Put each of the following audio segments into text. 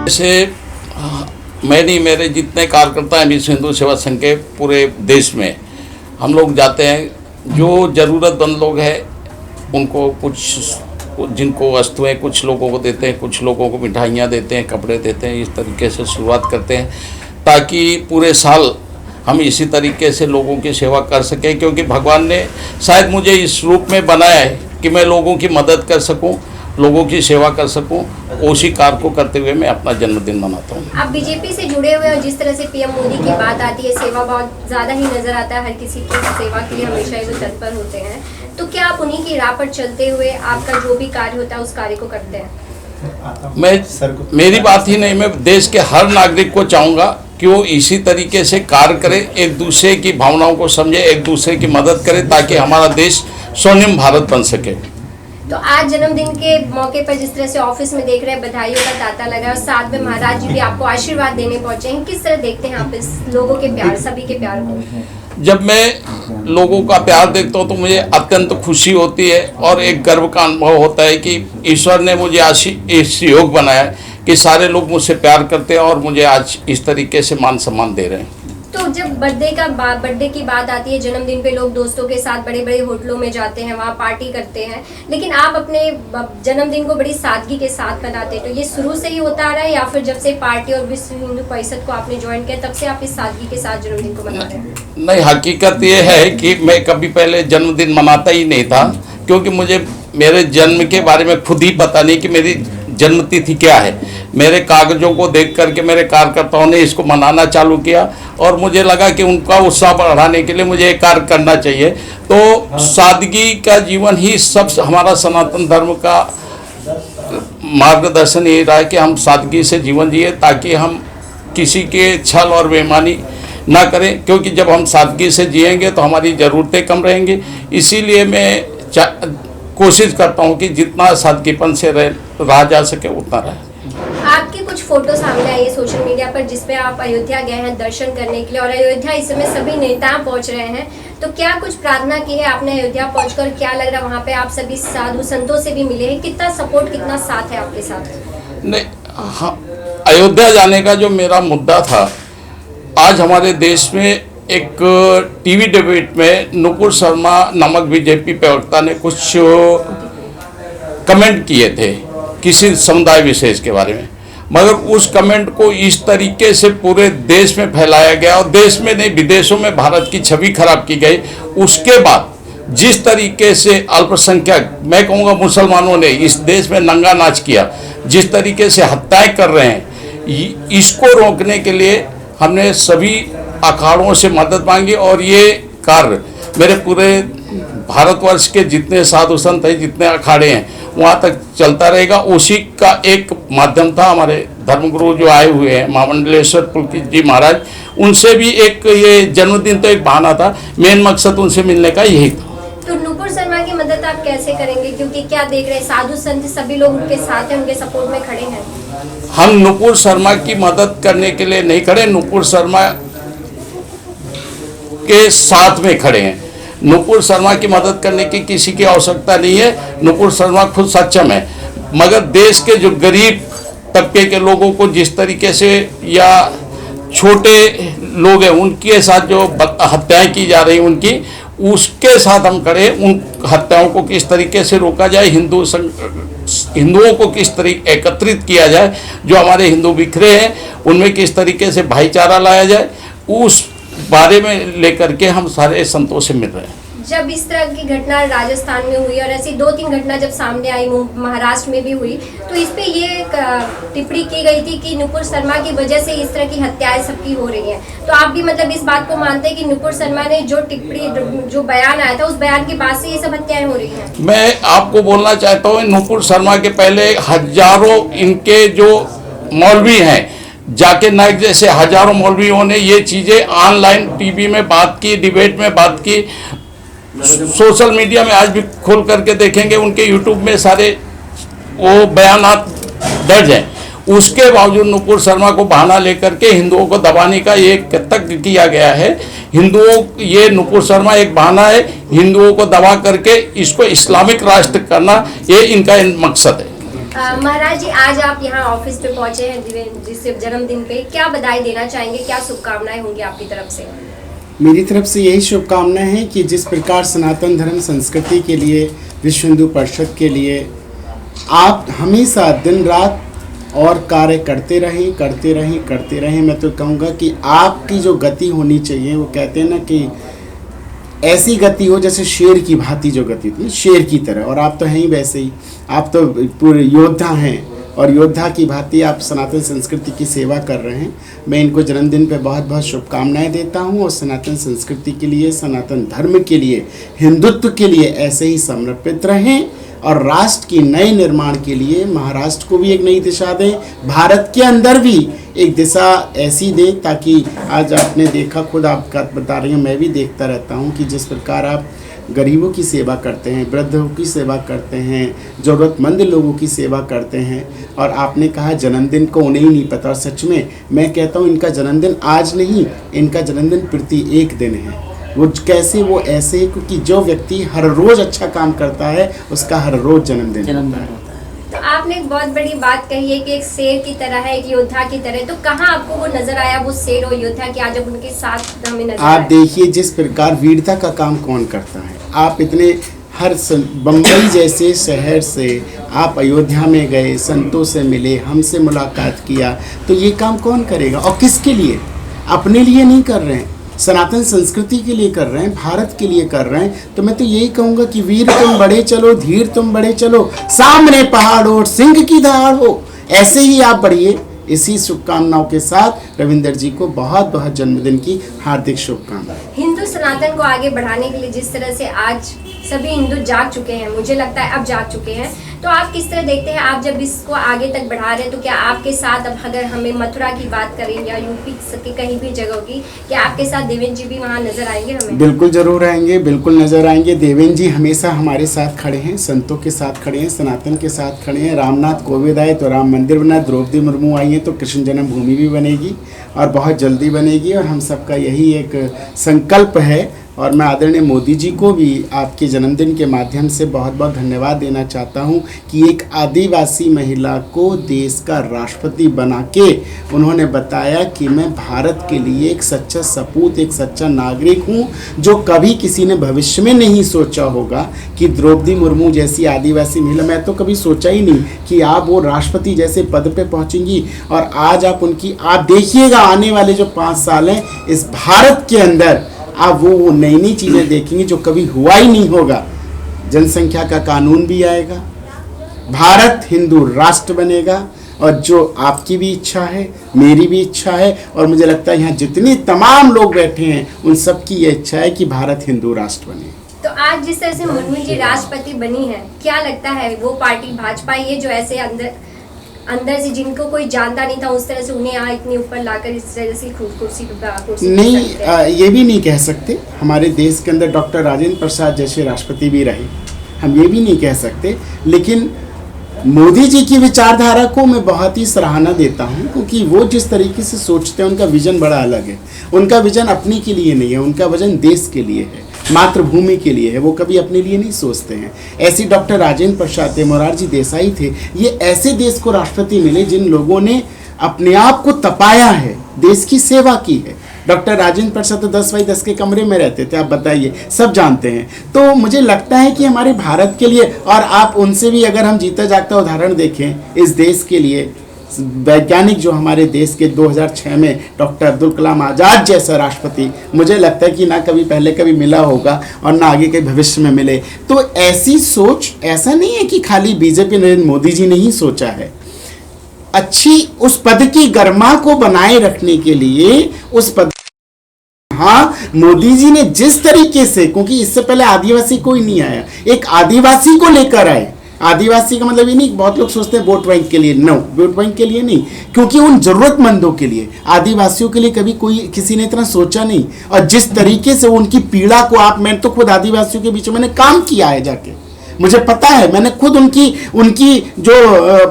जैसे मैं नहीं, मेरे जितने कार्यकर्ता हैं विश्व हिंदू सेवा संघ के पूरे देश में, हम लोग जाते हैं। जो ज़रूरतमंद लोग हैं उनको कुछ, जिनको वस्तुएं कुछ लोगों को देते हैं, कुछ लोगों को मिठाइयाँ देते हैं, कपड़े देते हैं। इस तरीके से शुरुआत करते हैं ताकि पूरे साल हम इसी तरीके से लोगों की सेवा कर सकें, क्योंकि भगवान ने शायद मुझे इस रूप में बनाया है कि मैं लोगों की मदद कर सकूं, लोगों की सेवा कर सकूं। उसी कार्य को करते हुए मैं अपना जन्मदिन मनाता हूं। आप बीजेपी से जुड़े हुए और जिस तरह से पीएम मोदी की बात आती है, सेवा बहुत ज़्यादा ही नज़र आता है, हर किसी की सेवा के लिए हमेशा ही वो तत्पर होते हैं, तो क्या आप उन्हीं की राह पर चलते हुए आपका जो भी कार्य होता है उस कार्य को करते हैं? मेरी बात ही नहीं, मैं देश के हर नागरिक को चाहूँगा कि वो इसी तरीके से कार्य करे, एक दूसरे की भावनाओं को समझे, एक दूसरे की मदद करे, ताकि हमारा देश स्वर्णिम भारत बन सके। तो आज जन्मदिन के मौके पर जिस तरह से ऑफिस में देख रहे हैं बधाइयों का तांता लगा और साथ में महाराज जी भी आपको आशीर्वाद देने पहुंचे हैं, किस तरह देखते हैं आप इस लोगों के प्यार, सभी के प्यार को? जब मैं लोगों का प्यार देखता हूँ तो मुझे अत्यंत खुशी होती है और एक गर्व का अनुभव होता है कि ईश्वर ने मुझे इस योग बनाया कि सारे लोग मुझसे प्यार करते हैं और मुझे आज इस तरीके से मान सम्मान दे रहे हैं। तो जब बर्थडे की बात आती है, जन्मदिन पे लोग दोस्तों के साथ बड़े बड़े होटलों में जाते हैं, वहाँ पार्टी करते हैं, लेकिन आप अपने जन्मदिन को बड़ी सादगी के साथ मनाते हैं। तो ये शुरू से ही होता आ रहा है या फिर जब से पार्टी और विश्व हिंदू परिषद को आपने ज्वाइन किया तब से आप इस सादगी के साथ जन्मदिन को मनाते हैं? नहीं, हकीकत ये है कि मैं कभी पहले जन्मदिन मनाता ही नहीं था, क्योंकि मुझे मेरे जन्म के बारे में खुद ही पता नहीं कि मेरी जन्मतिथि क्या है। मेरे कागजों को देख करके मेरे कार्यकर्ताओं ने इसको मनाना चालू किया और मुझे लगा कि उनका उत्साह बढ़ाने के लिए मुझे एक कार्य करना चाहिए। तो सादगी का जीवन ही सब, हमारा सनातन धर्म का मार्गदर्शन ये रहा है कि हम सादगी से जीवन जिए, ताकि हम किसी के छल और बेईमानी ना करें, क्योंकि जब हम सादगी से जिएंगे तो हमारी ज़रूरतें कम रहेंगी। इसीलिए मैं कोशिश करता हूँ कि जितना सादगीपन से रहा जा सके उतना रहे। आपकी कुछ फोटो सामने आई है सोशल मीडिया पर जिसपे आप अयोध्या गए हैं दर्शन करने के लिए और अयोध्या इस समय सभी नेता पहुंच रहे हैं, तो क्या कुछ प्रार्थना की है आपने अयोध्या पहुंचकर? क्या लग रहा है वहाँ पे आप सभी साधु संतों से भी मिले हैं? कितना सपोर्ट, कितना साथ है आपके साथ? नहीं, हाँ, अयोध्या जाने का जो मेरा मुद्दा था, आज हमारे देश में एक टीवी डिबेट में नुपुर शर्मा नामक बीजेपी प्रवक्ता ने कुछ कमेंट किए थे किसी समुदाय विशेष के बारे में, मगर उस कमेंट को इस तरीके से पूरे देश में फैलाया गया और देश में नहीं विदेशों में भारत की छवि खराब की गई। उसके बाद जिस तरीके से अल्पसंख्यक, मैं कहूँगा मुसलमानों ने इस देश में नंगा नाच किया, जिस तरीके से हत्याएं कर रहे हैं, इसको रोकने के लिए हमने सभी अखाड़ों से मदद मांगी और ये कार्य मेरे पूरे भारतवर्ष के जितने साधु संत हैं, जितने अखाड़े हैं, वहाँ तक चलता रहेगा। उसी का एक माध्यम था हमारे धर्मगुरु जो आए हुए हैं महामंडलेश्वर पुलकित जी महाराज, उनसे भी एक ये जन्मदिन तो एक बहाना था, मेन मकसद उनसे मिलने का यही था। तो नुपुर शर्मा की मदद आप कैसे करेंगे, क्योंकि क्या देख रहे हैं साधु संत सभी लोग उनके साथ हैं, उनके सपोर्ट में खड़े हैं? हम नुपुर शर्मा की मदद करने के लिए नहीं खड़े, नुपुर शर्मा के साथ में खड़े हैं। नुपुर शर्मा की मदद करने की किसी की आवश्यकता नहीं है, नुपुर शर्मा खुद सक्षम है, मगर देश के जो गरीब तबके के लोगों को जिस तरीके से या छोटे लोग हैं उनके साथ जो हत्याएं की जा रही उनकी, उसके साथ हम खड़े। उन हत्याओं को किस तरीके से रोका जाए, हिंदुओं को किस तरीके एकत्रित किया जाए, जो हमारे हिंदू बिखरे हैं उनमें किस तरीके से भाईचारा लाया जाए, उस बारे में लेकर के हम सारे संतों से मिल रहे हैं। जब इस तरह की घटना राजस्थान में हुई और ऐसी 2-3 घटना जब सामने आई, महाराष्ट्र में भी हुई, तो इस पे ये टिप्पणी की गई थी कि नुपुर शर्मा की वजह से इस तरह की हत्याएं सबकी हो रही हैं। तो आप भी मतलब इस बात को मानते हैं कि नुपुर शर्मा ने जो टिप्पणी, जो बयान आया था, उस बयान के बाद से ये सब हत्याएं हो रही हैं? मैं आपको बोलना चाहता हूँ, नुपुर शर्मा के पहले हजारों इनके जो मौलवी हैं, जाकिर नाइक जैसे हजारों मौलवियों ने ये चीज़ें ऑनलाइन टीवी में बात की, डिबेट में बात की, सोशल मीडिया में आज भी खोल करके देखेंगे उनके यूट्यूब में सारे वो बयानात दर्ज हैं। उसके बावजूद नुपुर शर्मा को बहाना लेकर के हिंदुओं को दबाने का ये कृत्य किया गया है। ये नुपुर शर्मा एक बहाना है, हिंदुओं को दबा करके इसको इस्लामिक राष्ट्र करना, ये इनका मकसद है। महाराज जी, आज आप यहाँ ऑफिस पे पहुंचे हैं देवेंद्र जी से जन्मदिन पे, क्या बधाई देना चाहेंगे, क्या शुभकामनाएं होंगी आपकी तरफ से? मेरी तरफ से यही शुभकामनाएं हैं कि जिस प्रकार सनातन धर्म संस्कृति के लिए, विश्व हिंदू परिषद के लिए आप हमेशा दिन रात और कार्य करते रहें। मैं तो कहूँगा कि आपकी जो गति होनी चाहिए, वो कहते हैं ना कि ऐसी गति हो जैसे शेर की भांति जो गति थी, शेर की तरह। और आप तो हैं ही वैसे ही, आप तो पूरे योद्धा हैं और योद्धा की भांति आप सनातन संस्कृति की सेवा कर रहे हैं। मैं इनको जन्मदिन पे बहुत बहुत शुभकामनाएं देता हूं और सनातन संस्कृति के लिए, सनातन धर्म के लिए, हिंदुत्व के लिए ऐसे ही समर्पित रहें और राष्ट्र की नए निर्माण के लिए महाराष्ट्र को भी एक नई दिशा दें, भारत के अंदर भी एक दिशा ऐसी दें ताकि आज आपने देखा, खुद आप बता रही हैं, मैं भी देखता रहता हूं कि जिस प्रकार आप गरीबों की सेवा करते हैं, वृद्धों की सेवा करते हैं, ज़रूरतमंद लोगों की सेवा करते हैं। और आपने कहा जन्मदिन को उन्हें ही नहीं पता, और सच में मैं कहता हूँ इनका जन्मदिन आज नहीं, इनका जन्मदिन प्रति एक दिन है। वो कैसे, वो ऐसे, क्योंकि जो व्यक्ति हर रोज़ अच्छा काम करता है उसका हर रोज़ जन्मदिन होता है। तो आपने एक बहुत बड़ी बात कही है कि एक शेर की तरह है, एक योद्धा की तरह, तो कहाँ आपको वो नजर आया, वो शेर और योद्धा की आज उनके साथ हमें नजर आप देखिए जिस प्रकार वीरता का काम कौन करता है। आप इतने बम्बई जैसे शहर से आप अयोध्या में गए, संतों से मिले, हमसे मुलाकात किया, तो ये काम कौन करेगा? और किसके लिए? अपने लिए नहीं कर रहे हैं, सनातन संस्कृति के लिए कर रहे हैं, भारत के लिए कर रहे हैं। तो मैं तो यही कहूँगा कि वीर तुम बड़े चलो, धीर तुम बड़े चलो, सामने पहाड़ हो, सिंह की दहाड़ हो, ऐसे ही आप बढ़िए। इसी शुभकामनाओं के साथ रविंदर जी को बहुत बहुत जन्मदिन की हार्दिक शुभकामनाएं। हिंदू सनातन को आगे बढ़ाने के लिए जिस तरह से आज सभी हिंदू जाग चुके हैं, मुझे लगता है अब जाग चुके हैं, तो आप किस तरह देखते हैं, आप जब इसको आगे तक बढ़ा रहे हैं, तो क्या आपके साथ, अब अगर हमें मथुरा की बात करें या यूपी के कहीं भी जगह की, क्या आपके साथ देवेंद्र जी भी वहाँ नजर आएंगे हमें? बिल्कुल जरूर आएंगे, बिल्कुल नजर आएंगे। देवेंद्र जी हमेशा हमारे साथ खड़े हैं, संतों के साथ खड़े हैं, सनातन के साथ खड़े हैं। रामनाथ कोविंद आए तो राम मंदिर बना, द्रौपदी मुर्मू आई है तो कृष्ण जन्मभूमि भी बनेगी और बहुत जल्दी बनेगी। और हम सबका यही एक संकल्प है। और मैं आदरणीय मोदी जी को भी आपके जन्मदिन के माध्यम से बहुत बहुत धन्यवाद देना चाहता हूं कि एक आदिवासी महिला को देश का राष्ट्रपति बना के उन्होंने बताया कि मैं भारत के लिए एक सच्चा सपूत, एक सच्चा नागरिक हूं, जो कभी किसी ने भविष्य में नहीं सोचा होगा कि द्रौपदी मुर्मू जैसी आदिवासी महिला, मैं तो कभी सोचा ही नहीं कि आप वो राष्ट्रपति जैसे पद पे पहुंचेंगी। और आज आप उनकी, आप देखिएगा आने वाले जो 5 साल हैं इस भारत के अंदर आप वो नई नई चीज़ें देखेंगे जो कभी हुआ ही नहीं होगा। जनसंख्या का कानून भी आएगा, भारत हिंदू राष्ट्र बनेगा, और जो आपकी भी इच्छा है, मेरी भी इच्छा है, और मुझे लगता है यहाँ जितने तमाम लोग बैठे हैं उन सब की ये इच्छा है कि भारत हिंदू राष्ट्र बने। तो आज जिस तरह से मुर्मू जी राष्ट्रपति बनी है, क्या लगता है वो पार्टी भाजपा ही है जो ऐसे अंदर से जिनको कोई जानता नहीं था, उस तरह से उन्हें यहाँ इतने ऊपर लाकर इस तरह से कुर्सी नहीं, ये भी नहीं कह सकते। हमारे देश के अंदर डॉक्टर राजेंद्र प्रसाद जैसे राष्ट्रपति भी रहे, हम ये भी नहीं कह सकते। लेकिन मोदी जी की विचारधारा को मैं बहुत ही सराहना देता हूँ, क्योंकि वो जिस तरीके से सोचते हैं उनका विजन बड़ा अलग है। उनका विजन अपने के लिए नहीं है, उनका विजन देश के लिए है, मातृभूमि के लिए है। वो कभी अपने लिए नहीं सोचते हैं। ऐसे डॉक्टर राजेंद्र प्रसाद थे, मोरारजी देसाई थे, ये ऐसे देश को राष्ट्रपति मिले जिन लोगों ने अपने आप को तपाया है, देश की सेवा की है। डॉक्टर राजेंद्र प्रसाद तो 10x10 के कमरे में रहते थे, आप बताइए, सब जानते हैं। तो मुझे लगता है कि हमारे भारत के लिए, और आप उनसे भी अगर हम जीता जागता उदाहरण देखें इस देश के लिए, वैज्ञानिक जो हमारे देश के 2006 में डॉक्टर अब्दुल कलाम आज़ाद जैसा राष्ट्रपति, मुझे लगता है कि ना कभी पहले कभी मिला होगा और ना आगे के भविष्य में मिले। तो ऐसी सोच, ऐसा नहीं है कि खाली बीजेपी नरेंद्र मोदी जी ने ही सोचा है। अच्छी उस पद की गरिमा को बनाए रखने के लिए उस पद, हाँ, मोदी जी ने जिस तरीके से, क्योंकि इससे पहले आदिवासी कोई नहीं आया, एक आदिवासी को लेकर आए। आदिवासी का मतलब ये नहीं, बहुत लोग सोचते हैं वोट बैंक के लिए, नो, वोट बैंक के लिए नहीं, क्योंकि उन जरूरतमंदों के लिए, आदिवासियों के लिए कभी कोई किसी ने इतना सोचा नहीं। और जिस तरीके से उनकी पीड़ा को आप, मैं तो खुद आदिवासियों के बीच में मैंने काम किया है जाके, मुझे पता है, मैंने खुद उनकी जो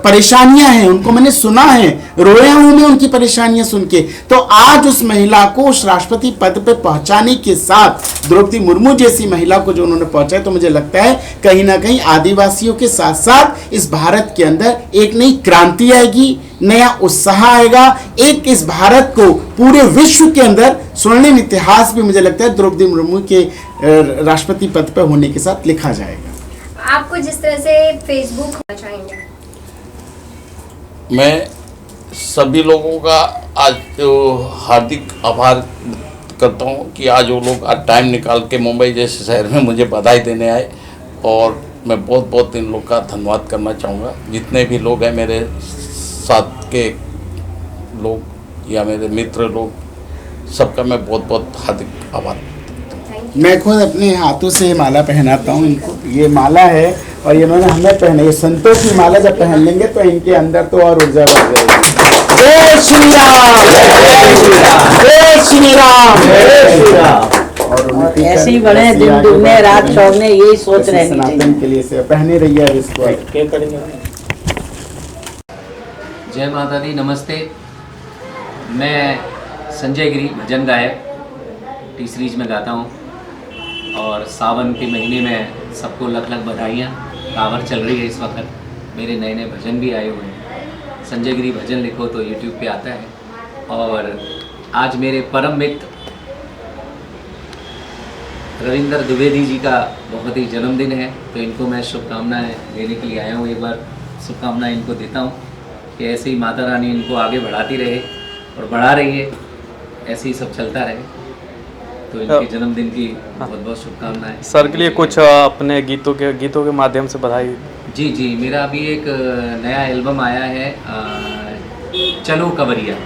परेशानियां हैं उनको मैंने सुना है, रोया हूं मैं उनकी परेशानियां सुन के। तो आज उस महिला को उस राष्ट्रपति पद पे पहुंचाने के साथ, द्रौपदी मुर्मू जैसी महिला को जो उन्होंने पहुंचाया, तो मुझे लगता है कहीं ना कहीं आदिवासियों के साथ साथ इस भारत के अंदर एक नई क्रांति आएगी, नया उत्साह आएगा। एक इस भारत को पूरे विश्व के अंदर स्वर्णिम इतिहास भी मुझे लगता है द्रौपदी मुर्मू के राष्ट्रपति पद पर होने के साथ लिखा जाएगा। आपको जिस तरह से फेसबुक चाहेंगे? मैं सभी लोगों का आज हार्दिक आभार करता हूँ कि आज वो लोग आज टाइम निकाल के मुंबई जैसे शहर में मुझे बधाई देने आए, और मैं बहुत बहुत इन लोग का धन्यवाद करना चाहूँगा। जितने भी लोग हैं मेरे साथ के लोग या मेरे मित्र लोग, सबका मैं बहुत बहुत हार्दिक आभार। मैं खुद अपने हाथों से ये माला पहनाता हूँ इनको। ये माला है और ये इन्होंने हमें पहने, ये संतों की माला जब पहन लेंगे तो इनके अंदर तो और ऊर्जा बढ़ जाएगी। जय श्री राम, जय श्री राम, जय श्री राम। और ऐसे ही बढ़े दिन दुगने रात चौगने, यही सोच रहे हैं सनातन के लिए से पहने रहिए इसको। जय माता दी, नमस्ते। मैं संजय गिरी, भजन गायक, टी सीरीज में गाता हूँ, और सावन के महीने में सबको लख लख बधाइयाँ। कांवर चल रही है इस वक्त, मेरे नए नए भजन भी आए हुए हैं। संजय गिरी भजन लिखो तो यूट्यूब पे आता है। और आज मेरे परम मित्र रविंद्र द्विवेदी जी का बहुत ही जन्मदिन है, तो इनको मैं शुभकामनाएं देने के लिए आया हूँ। एक बार शुभकामनाएं इनको देता हूँ कि ऐसे ही माता रानी इनको आगे बढ़ाती रहे और बढ़ा रही है, ऐसे ही सब चलता रहे। तो इनके जन्मदिन की बहुत बहुत शुभकामनाएं। सर के लिए कुछ अपने गीतों के माध्यम से बधाई। जी जी, मेरा अभी एक नया एल्बम आया है, चलो कवरिया।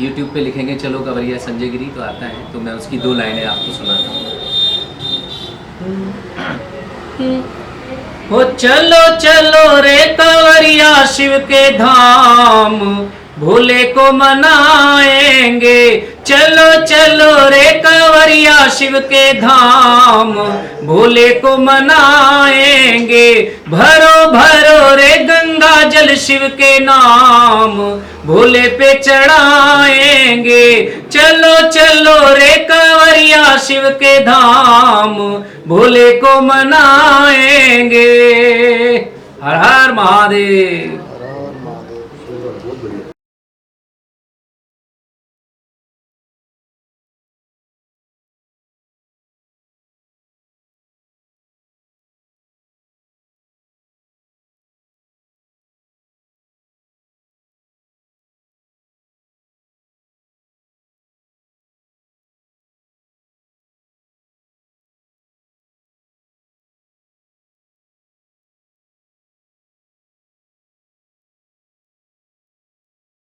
यूट्यूब पे लिखेंगे चलो कवरिया संजय गिरी तो आता है, तो मैं उसकी 2 लाइनें आपको सुनाता हूँ। हो चलो चलो रे कवरिया शिव के धाम, भोले को मनाएंगे। चलो चलो रे कवरिया शिव के धाम, भोले को मनाएंगे। भरो भरो रे गंगा जल शिव के नाम, भोले पे चढ़ाएंगे। चलो चलो रे कवरिया शिव के धाम, भोले को मनाएंगे। हर हर महादेव।